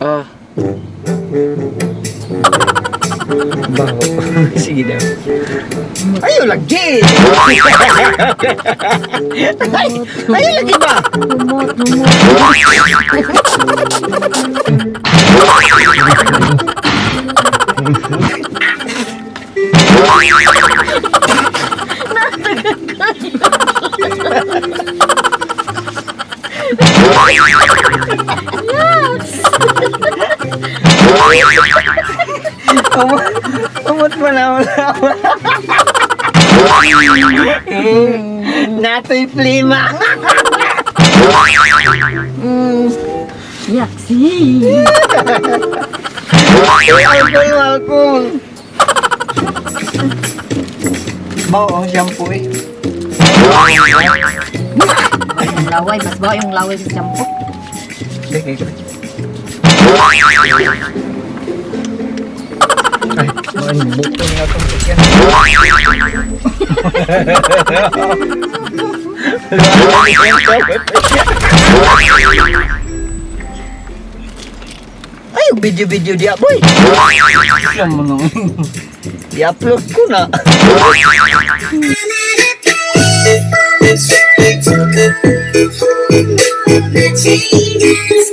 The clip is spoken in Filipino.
Ah. Baho. Sige daw. Ayaw lagi! Ayaw lagi ba? Umot mo na wala. Natoy plima. Yaksi. Alcohol. Bao ang shampoo eh. Yung laway, mas bawa yung laway sa shampoo. Ay, buto nga itong sasakyan. Ay, video-video dia, boy. I-upload ko na. The changes